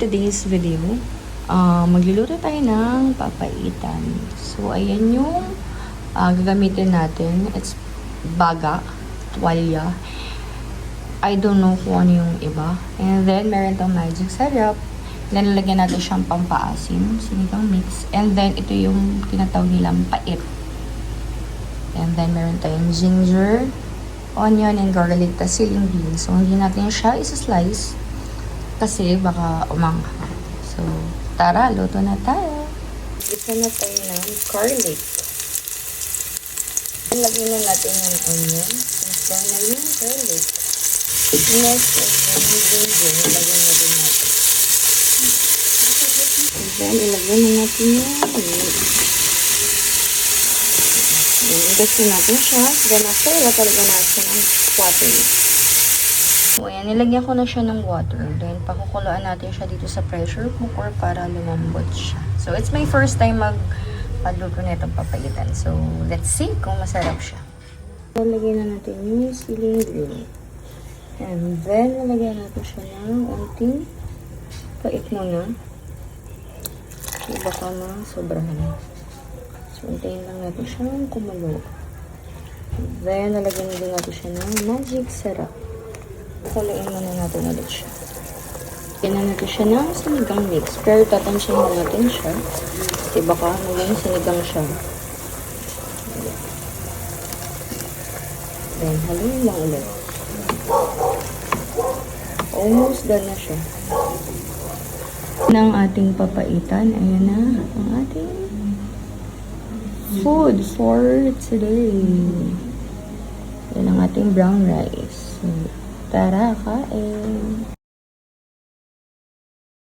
Today's video, magluluto tayo ng papaitan. So, ayan yung gagamitin natin. It's baga, tuwalya. I don't know kung ano yung iba. And then, meron tong magic syrup. Then, lalagyan natin siyang pampaasim, sinigang mix. And then, ito yung tinatawag nilang pait. And then, meron tayong ginger, onion, and garlic, tas siling beans. So, hindi natin siya isa-slice kasi baka umangha. So, tara, luto na tayo. Isa na tayo ng garlic. Lagyan na natin yung onion. Ito na yung garlic. Next is yung ginger. Ilagyan na din natin. And then, ilagyan na natin yung meat. Igas na natin siya. Then, after, ilagyan na siya ng water. So, ayan, nilagyan ko na siya ng water. Then, pakukuluan natin siya dito sa pressure cooker para lumambot siya. So, it's my first time magluto na itong papaitan. So, let's see kung masarap siya. Lalagyan na natin yung siling green. And then, lalagyan natin siya ng unting pait muna. So, baka sobrahan. So, untayin lang natin siyang kumulo. Then, lalagyan na din natin siya ng magic syrup. Kulain muna natin ulit siya. Lagyan na natin siya ng sinigang mix. Pero tatansyahin na natin siya. Kasi baka maging sinigang siya. Then, haluin lang ulit. Almost done na siya. Ng ating papaitan. Ayan na ang ating food for today. Yan ang ating brown rice. Tara, kain!